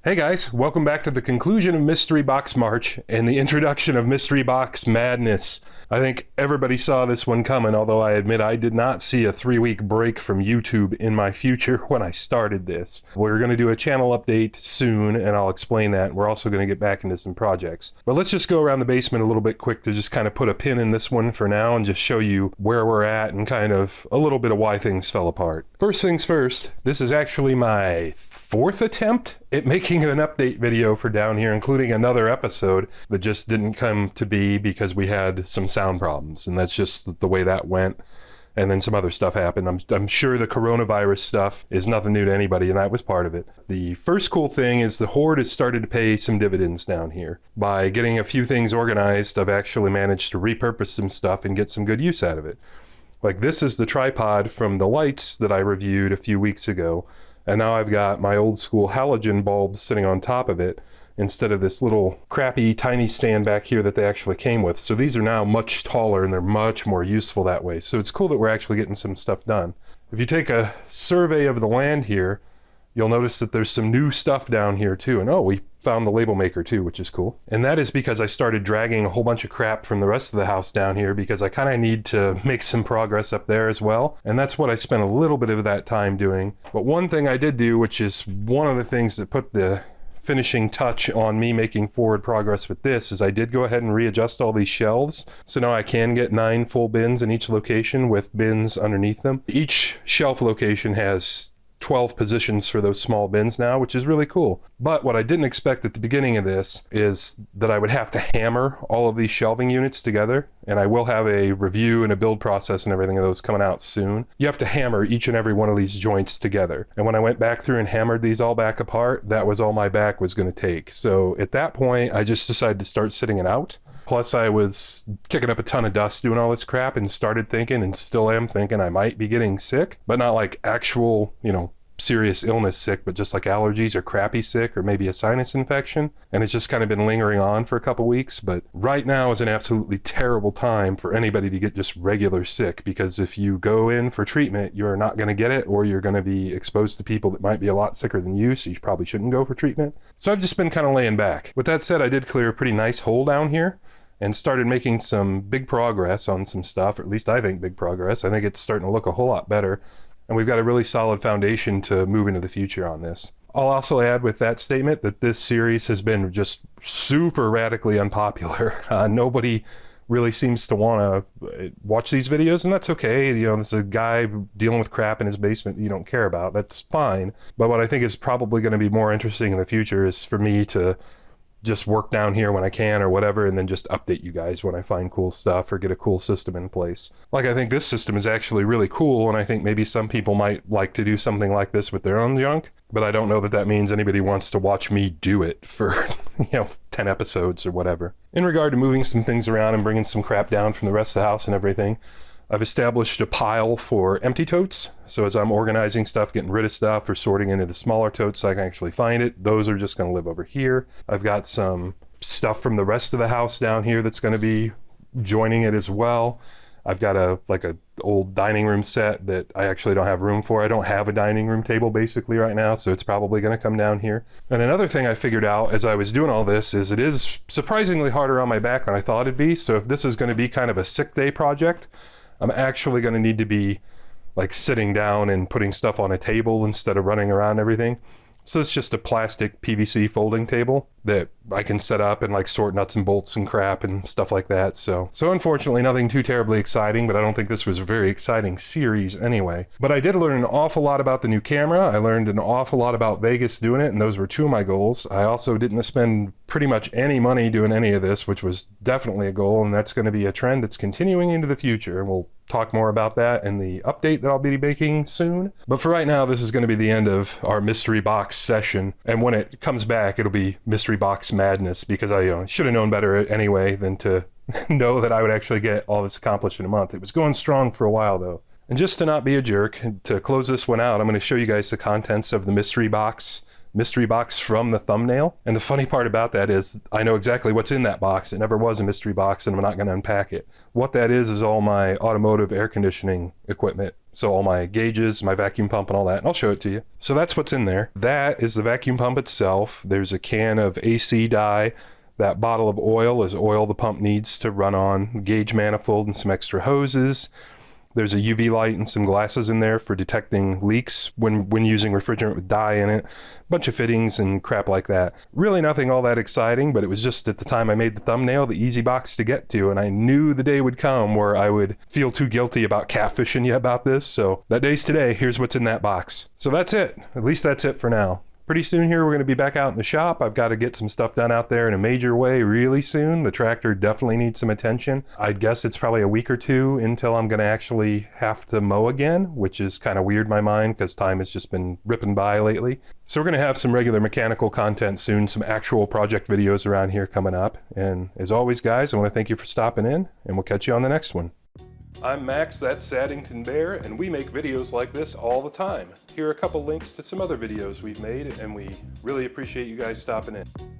Hey guys, welcome back to the conclusion of Mystery Box March and the introduction of Mystery Box Madness. I think everybody saw this one coming, although I admit I did not see a 3-week break from YouTube in my future when I started this. We're going to do a channel update soon, and I'll explain that. We're also going to get back into some projects. But let's just go around the basement a little bit quick to just kind of put a pin in this one for now and just show you where we're at and kind of a little bit of why things fell apart. First things first, this is actually my fourth attempt at making an update video for down here, including another episode that just didn't come to be because we had some sound problems, and that's just the way that went. And then some other stuff happened. I'm sure the coronavirus stuff is nothing new to anybody, and that was part of it. The first cool thing is the Horde has started to pay some dividends down here. By getting a few things organized, I've actually managed to repurpose some stuff and get some good use out of it. Like, this is the tripod from the lights that I reviewed a few weeks ago. And now I've got my old school halogen bulbs sitting on top of it instead of this little crappy tiny stand back here that they actually came with. So these are now much taller and they're much more useful that way. So it's cool that we're actually getting some stuff done. If you take a survey of the land here, you'll notice that there's some new stuff down here too. And oh, we found the label maker too, which is cool. And that is because I started dragging a whole bunch of crap from the rest of the house down here because I kind of need to make some progress up there as well. And that's what I spent a little bit of that time doing. But one thing I did do, which is one of the things that put the finishing touch on me making forward progress with this, is I did go ahead and readjust all these shelves. So now I can get 9 full bins in each location with bins underneath them. Each shelf location has 12 positions for those small bins now, which is really cool. But what I didn't expect at the beginning of this is that I would have to hammer all of these shelving units together, and I will have a review and a build process and everything of those coming out soon. You have to hammer each and every one of these joints together. And when I went back through and hammered these all back apart, that was all my back was going to take. So at that point, I just decided to start sitting it out. Plus, I was kicking up a ton of dust doing all this crap and started thinking, and still am thinking, I might be getting sick, but not like actual, serious illness sick, but just like allergies or crappy sick or maybe a sinus infection. And it's just kind of been lingering on for a couple weeks. But right now is an absolutely terrible time for anybody to get just regular sick, because if you go in for treatment, you're not going to get it, or you're going to be exposed to people that might be a lot sicker than you, so you probably shouldn't go for treatment. So I've just been kind of laying back. With that said, I did clear a pretty nice hole down here and started making some big progress on some stuff, or at least I think big progress. I think it's starting to look a whole lot better, and we've got a really solid foundation to move into the future on this. I'll also add with that statement that this series has been just super radically unpopular. Nobody really seems to want to watch these videos, and that's okay. There's a guy dealing with crap in his basement that you don't care about. That's fine. But what I think is probably going to be more interesting in the future is for me to just work down here when I can or whatever, and then just update you guys when I find cool stuff or get a cool system in place. Like, I think this system is actually really cool, and I think maybe some people might like to do something like this with their own junk, but I don't know that that means anybody wants to watch me do it for 10 episodes or whatever. In regard to moving some things around and bringing some crap down from the rest of the house and everything, I've established a pile for empty totes. So as I'm organizing stuff, getting rid of stuff, or sorting it into smaller totes so I can actually find it, those are just going to live over here. I've got some stuff from the rest of the house down here that's going to be joining it as well. I've got a old dining room set that I actually don't have room for. I don't have a dining room table basically right now, so it's probably going to come down here. And another thing I figured out as I was doing all this is it is surprisingly harder on my back than I thought it'd be. So if this is going to be kind of a sick day project, I'm actually going to need to be like sitting down and putting stuff on a table instead of running around everything. So it's just a plastic PVC folding table that I can set up and like sort nuts and bolts and crap and stuff like that. So unfortunately nothing too terribly exciting, but I don't think this was a very exciting series anyway. But I did learn an awful lot about the new camera. I learned an awful lot about Vegas doing it, and those were 2 of my goals. I also didn't spend pretty much any money doing any of this, which was definitely a goal, and that's going to be a trend that's continuing into the future. And we'll talk more about that in the update that I'll be making soon. But for right now, this is going to be the end of our mystery box session. And when it comes back, it'll be mystery box madness, because I should have known better anyway than to know that I would actually get all this accomplished in a month. It was going strong for a while though. And just to not be a jerk, to close this one out, I'm going to show you guys the contents of the mystery box from the thumbnail. And the funny part about that is I know exactly what's in that box. It never was a mystery box, and I'm not going to unpack it. What that is all my automotive air conditioning equipment. So all my gauges, my vacuum pump and all that, and I'll show it to you. So that's what's in there. That is the vacuum pump itself. There's a can of AC dye. That bottle of oil is oil the pump needs to run on, gauge manifold and some extra hoses. There's a UV light and some glasses in there for detecting leaks when using refrigerant with dye in it. A bunch of fittings and crap like that. Really nothing all that exciting, but it was just at the time I made the thumbnail, the easy box to get to, and I knew the day would come where I would feel too guilty about catfishing you about this, so that day's today. Here's what's in that box. So that's it. At least that's it for now. Pretty soon here we're going to be back out in the shop. I've got to get some stuff done out there in a major way really soon. The tractor definitely needs some attention. I guess it's probably a week or two until I'm going to actually have to mow again, which is kind of weird in my mind because time has just been ripping by lately. So we're going to have some regular mechanical content soon, some actual project videos around here coming up. And as always, guys, I want to thank you for stopping in, and we'll catch you on the next one. I'm Max, that's Saddington Bear, and we make videos like this all the time. Here are a couple links to some other videos we've made, and we really appreciate you guys stopping in.